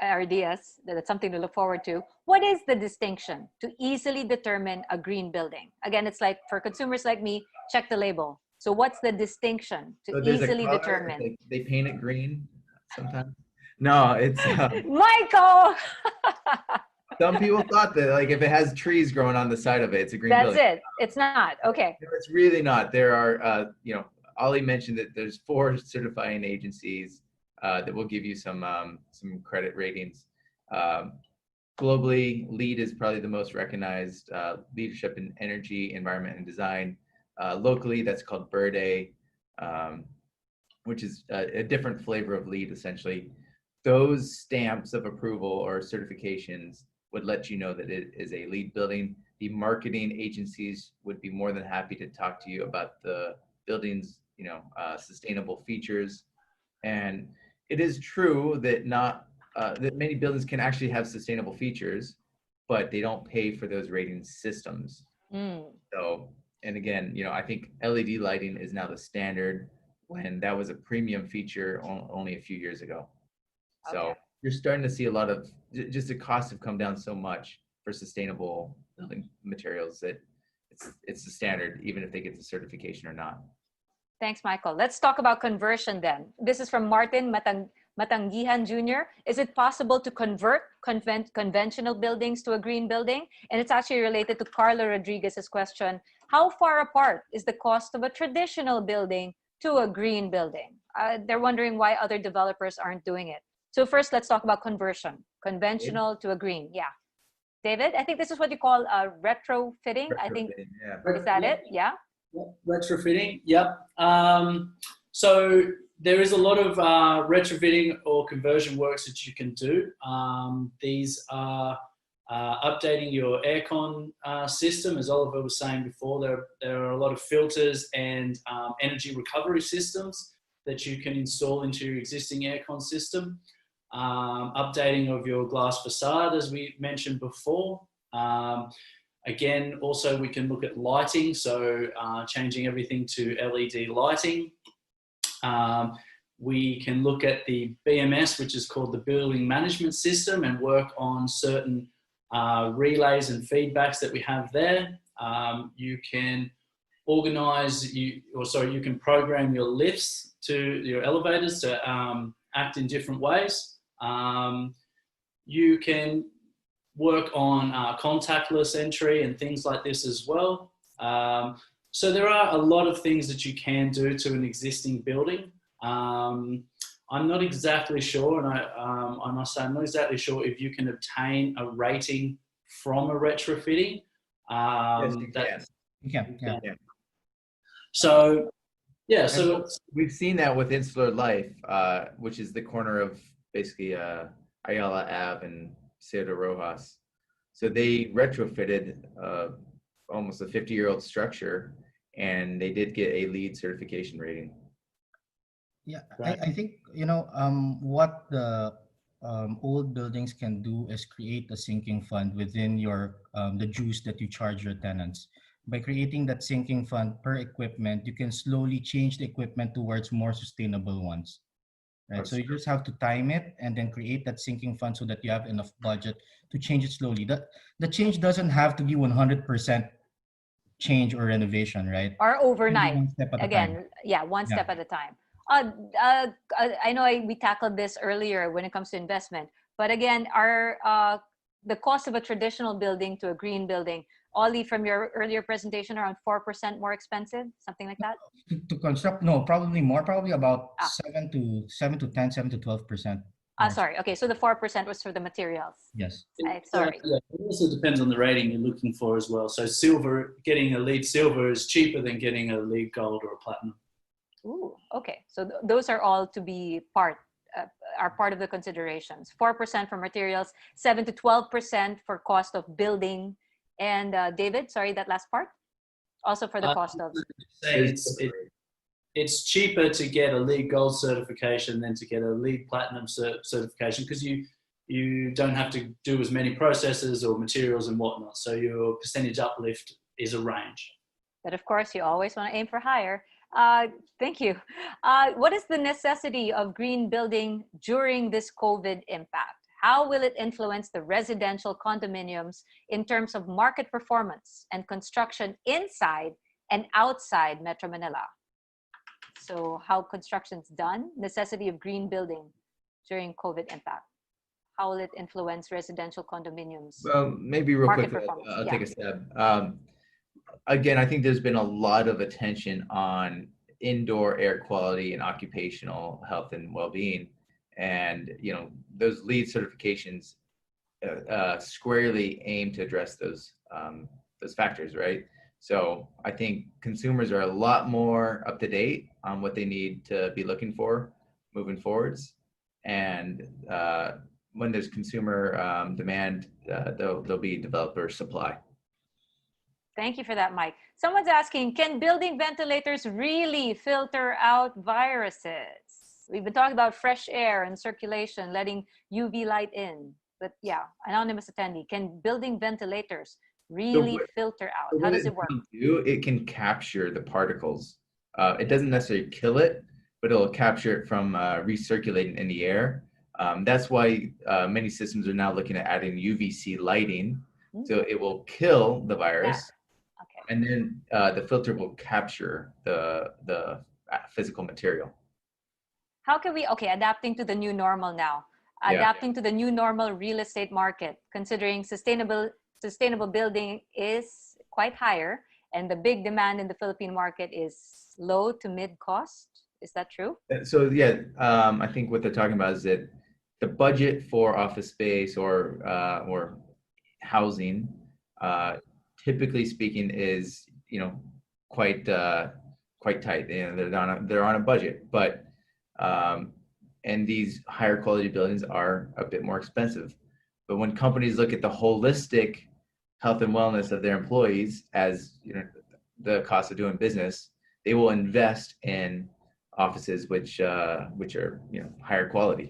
ideas, that's something to look forward to. What is the distinction to easily determine a green building? Again, it's like for consumers like me, check the label. So what's the distinction to easily determine? They paint it green sometimes. No, it's Michael. some people thought that if it has trees growing on the side of it, it's a green building. That's it. It's not. Okay. It's really not. There are, Ollie mentioned that there's 4 certifying agencies that will give you some credit ratings. Globally, LEED is probably the most recognized leadership in energy, environment, and design. Locally, that's called BIRD, which is a different flavor of LEED, essentially. Those stamps of approval or certifications would let you know that it is a LEED building. the marketing agencies would be more than happy to talk to you about the building's, sustainable features. And it is true that not that many buildings can actually have sustainable features, but they don't pay for those rating systems. Mm. So, and again, I think LED lighting is now the standard when that was a premium feature only a few years ago. So Okay. you're starting to see a lot of just the costs have come down so much for sustainable building materials that it's the standard, even if they get the certification or not. Thanks, Michael. Let's talk about conversion then. This is from Martin Matangihan Jr. Is it possible to convert conventional buildings to a green building? And it's actually related to Carla Rodriguez's question. How far apart is the cost of a traditional building to a green building? They're wondering why other developers aren't doing it. So first, let's talk about conversion. Conventional to a green. Yeah. David, I think this is what you call retrofitting. I think, Yeah. is that it? Yeah. Retrofitting, yep. So there is a lot of retrofitting or conversion works that you can do. These are updating your aircon system, as Oliver was saying before. There are a lot of filters and energy recovery systems that you can install into your existing aircon system. Updating of your glass facade, as we mentioned before. Again, also we can look at lighting, so changing everything to LED lighting. We can look at the BMS, which is called the Building Management System, and work on certain relays and feedbacks that we have there. You can you can program your lifts to your elevators to act in different ways. You can work on contactless entry and things like this as well. So there are a lot of things that you can do to an existing building. I'm not exactly sure, and I must say I'm not exactly sure if you can obtain a rating from a retrofitting. Yes, You can. Yeah. So, yeah, so we've seen that with Insular Life, which is the corner of basically Ayala Ave and Cedro Rojas. So they retrofitted almost a 50-year-old structure, and they did get a LEED certification rating. Yeah, Right. I think what the old buildings can do is create a sinking fund within your the dues that you charge your tenants. By creating that sinking fund per equipment, you can slowly change the equipment towards more sustainable ones. Right. So you just have to time it and then create that sinking fund so that you have enough budget to change it slowly. The change doesn't have to be 100% change or renovation, right? Or overnight. One step at a Again, time. yeah, one Yeah. step at a time. I know we tackled this earlier when it comes to investment, but again, the cost of a traditional building to a green building, Ollie, from your earlier presentation, around 4% more expensive, something like that? To construct, no, probably more, probably about Ah. 7 to 10, 7 to 12%. Sorry. Okay, so the 4% was for the materials. Yes. Sorry. yeah, it also depends on the rating you're looking for as well. So silver, getting a LEED silver is cheaper than getting a LEED gold or a platinum. Ooh, okay. So those are all to be part of the considerations. 4% for materials, 7 to 12% for cost of building. And David, sorry, that last part? Also for the cost of... It's cheaper to get a LEED gold certification than to get a LEED platinum certification, because you don't have to do as many processes or materials and whatnot. So your percentage uplift is a range. But of course, you always want to aim for higher. Thank you. What is the necessity of green building during this COVID impact? How will it influence the residential condominiums in terms of market performance and construction inside and outside Metro Manila? So how construction's done, necessity of green building during COVID impact. How will it influence residential condominiums? Well, maybe real Market quick, performance, I'll yeah. take a stab. Again, I think there's been a lot of attention on indoor air quality and occupational health and well-being. And, those LEED certifications squarely aim to address those factors, right? So I think consumers are a lot more up to date on what they need to be looking for moving forwards. And when there's consumer demand, there'll be developer supply. Thank you for that, Mike. Someone's asking, can building ventilators really filter out viruses? We've been talking about fresh air and circulation, letting UV light in. But yeah, anonymous attendee, can building ventilators So really filter out? so How what does it it work? can do, it can capture the particles. It doesn't necessarily kill it, but it'll capture it from recirculating in the air. That's why many systems are now looking at adding UVC lighting. So it will kill the virus, Okay. and then the filter will capture the physical material. How can we, okay, adapting to the new normal now, Yeah. adapting to the new normal real estate market, considering sustainable building is quite higher and the big demand in the Philippine market is low to mid cost. Is that true? So yeah, I think what they're talking about is that the budget for office space or housing, typically speaking, is quite quite tight. They're on a budget, but and these higher quality buildings are a bit more expensive. But when companies look at the holistic health and wellness of their employees as the cost of doing business, they will invest in offices which are higher quality.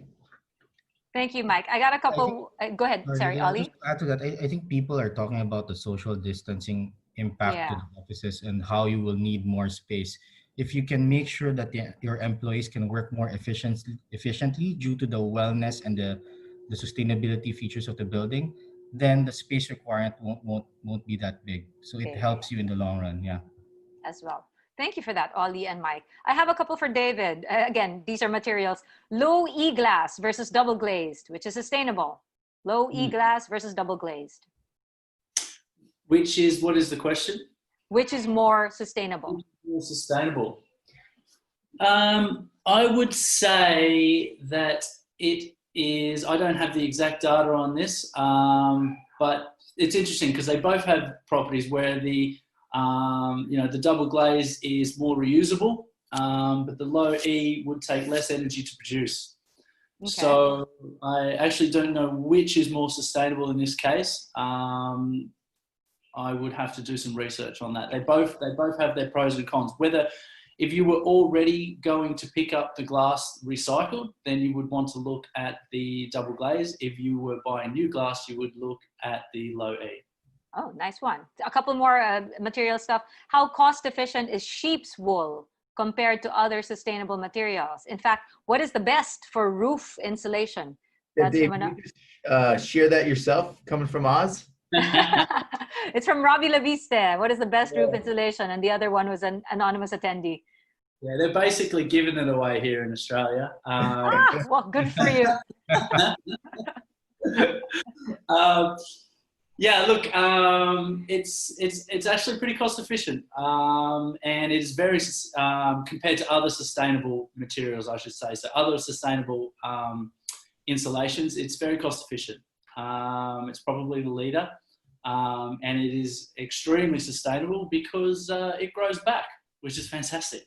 Thank you, Mike. I got a couple. Go ahead. Sorry, Yeah, Ollie. just to add to that, I think people are talking about the social distancing impact to Yeah. the offices and how you will need more space. If you can make sure that your employees can work more efficiently due to the wellness and the sustainability features of the building, then the space requirement won't be that big. So it Big, helps you in the long run. Yeah. as well. Thank you for that, Ollie and Mike. I have a couple for David. Again, these are materials. Low E glass versus double glazed, which is sustainable. Low E glass versus double glazed. Which is, what is the question? Which is more sustainable? More sustainable. I would say that it is, I don't have the exact data on this, but it's interesting because they both have properties where the double glaze is more reusable, but the low E would take less energy to produce. Okay. So I actually don't know which is more sustainable in this case. I would have to do some research on that. They both have their pros and cons. Whether if you were already going to pick up the glass recycled, then you would want to look at the double glaze. If you were buying new glass, you would look at the low E. Oh, nice one. A couple more material stuff. How cost efficient is sheep's wool compared to other sustainable materials? In fact, what is the best for roof insulation? That's Dave, you just share that yourself, coming from Oz? It's from Robbie Laviste. What is the best roof insulation? And the other one was an anonymous attendee. Yeah, they're basically giving it away here in Australia. Well, good for you. Yeah, look, it's actually pretty cost efficient, and it is very compared to other sustainable materials, I should say. So other sustainable insulations, it's very cost efficient. It's probably the leader, and it is extremely sustainable because it grows back, which is fantastic.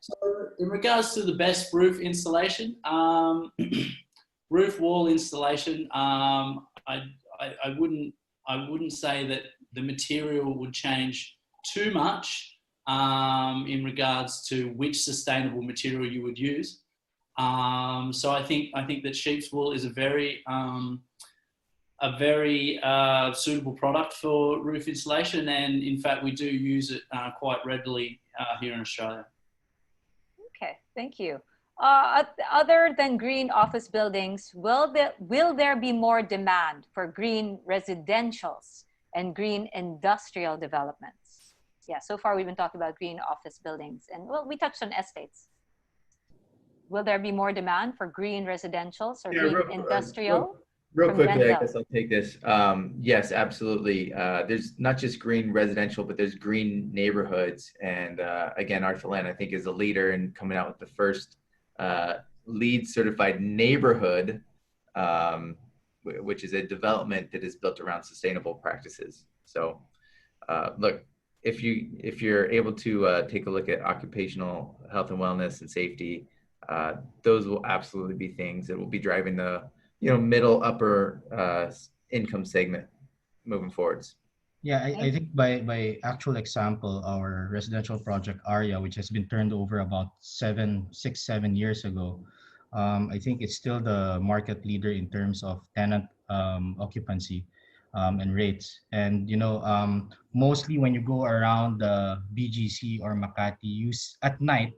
So in regards to the best roof insulation, roof wall installation, I wouldn't say that the material would change too much in regards to which sustainable material you would use. So I think that sheep's wool is a very suitable product for roof insulation, and in fact we do use it quite readily here in Australia. Okay, thank you. Other than green office buildings, will there be more demand for green residentials and green industrial developments? Yeah, so far we've been talking about green office buildings, and well, we touched on estates. Will there be more demand for green residentials or green industrial? Real quickly, I guess I'll take this. Yes, absolutely. There's not just green residential, but there's green neighborhoods. And again, Arthaland, I think, is a leader in coming out with the first LEED certified neighborhood, which is a development that is built around sustainable practices. So look, if you're able to take a look at occupational health and wellness and safety, those will absolutely be things that will be driving the middle upper income segment moving forwards. Yeah, I think by actual example, our residential project Aria, which has been turned over about 7 years ago, I think it's still the market leader in terms of tenant occupancy and rates. And mostly when you go around the BGC or Makati, at night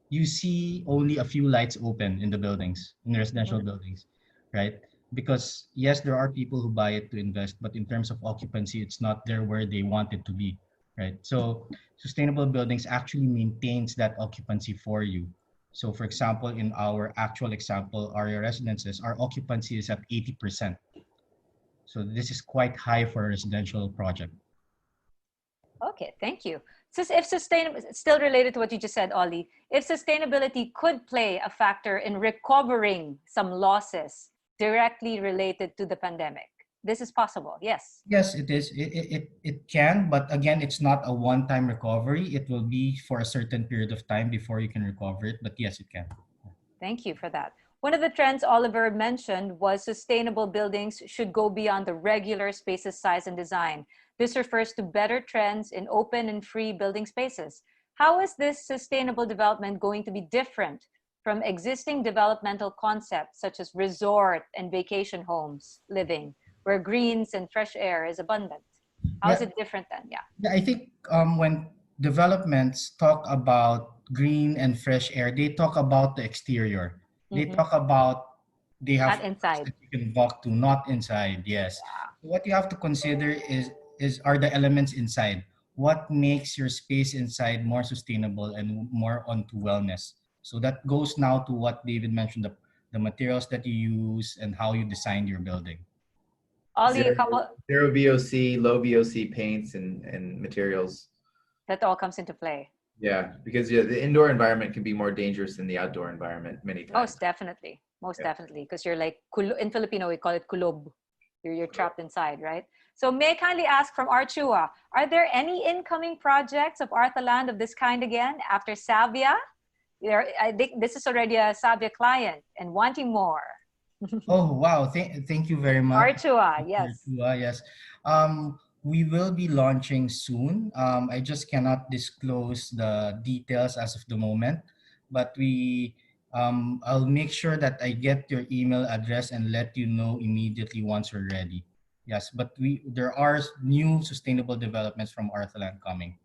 you see only a few lights open in the buildings, in the residential buildings, right? Because yes, there are people who buy it to invest, but in terms of occupancy, it's not there where they want it to be, right? So sustainable buildings actually maintains that occupancy for you. So for example, in our actual example, Aria Residences, our occupancy is at 80%. So this is quite high for a residential project. Okay, thank you. So if sustainable, still related to what you just said, Ollie, if sustainability could play a factor in recovering some losses directly related to the pandemic, this is possible, yes? Yes, it is. It can, but again, it's not a one-time recovery. It will be for a certain period of time before you can recover it. But yes, it can. Thank you for that. One of the trends Oliver mentioned was sustainable buildings should go beyond the regular spaces size and design. This refers to better trends in open and free building spaces. How is this sustainable development going to be different from existing developmental concepts such as resort and vacation homes living, where greens and fresh air is abundant? How is Yeah, it different then? Yeah. yeah, I think when developments talk about green and fresh air, they talk about the exterior. They Mm-hmm. talk about they have Not floors inside. that you can walk to, not inside. Yes. What you have to consider is are the elements inside. What makes your space inside more sustainable and more onto wellness? So that goes now to what David mentioned, the materials that you use and how you designed your building. Ollie, a Zero, couple zero VOC, low VOC paints and materials. that all comes into play. Yeah, because the indoor environment can be more dangerous than the outdoor environment many times. Most definitely. Most definitely. Because you're like, in Filipino, we call it kulob. You're trapped inside, right? So may I kindly ask from Archua, are there any incoming projects of Arthaland of this kind again after Savia? I think this is already a Savia client and wanting more. Oh wow! Thank you very much. Archua, yes. Yes. We will be launching soon. I just cannot disclose the details as of the moment, but I'll make sure that I get your email address and let you know immediately once we're ready. Yes, but there are new sustainable developments from Arthaland coming.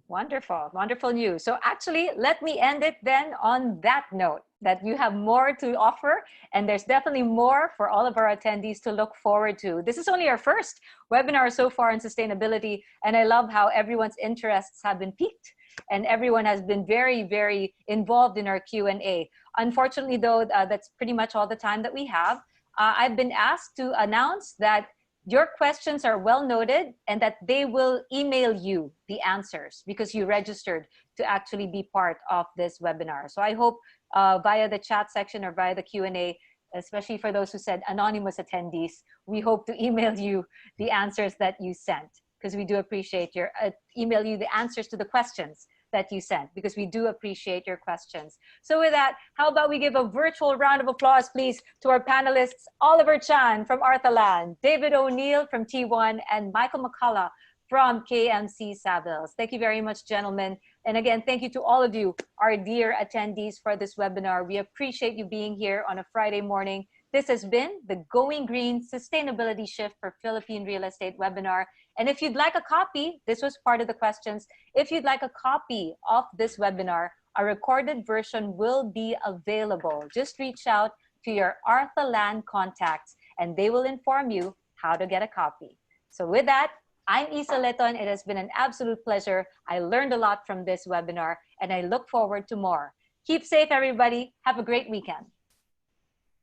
Wonderful, wonderful news. So actually, let me end it then on that note, that you have more to offer, and there's definitely more for all of our attendees to look forward to. This is only our first webinar so far on sustainability, and I love how everyone's interests have been piqued, and everyone has been very, very involved in our Q&A. Unfortunately, though, that's pretty much all the time that we have. I've been asked to announce that your questions are well noted and that they will email you the answers because you registered to actually be part of this webinar. So I hope via the chat section or via the Q&A, especially for those who said anonymous attendees, we hope to email you the answers that you sent, because we do appreciate your email you the answers to the questions that you sent, because we do appreciate your questions. So with that, how about we give a virtual round of applause, please, to our panelists, Oliver Chan from Arthaland, David O'Neill from T1, and Michael McCullough from KMC Savills. Thank you very much, gentlemen. And again, thank you to all of you, our dear attendees for this webinar. We appreciate you being here on a Friday morning. This has been the Going Green Sustainability Shift for Philippine Real Estate webinar. And if you'd like a copy, this was part of the questions. If you'd like a copy of this webinar, a recorded version will be available. Just reach out to your Arthaland contacts and they will inform you how to get a copy. So with that, I'm Isa Leton. It has been an absolute pleasure. I learned a lot from this webinar and I look forward to more. Keep safe, everybody. Have a great weekend.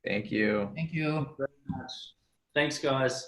Thank you. Thank you. Thanks, guys.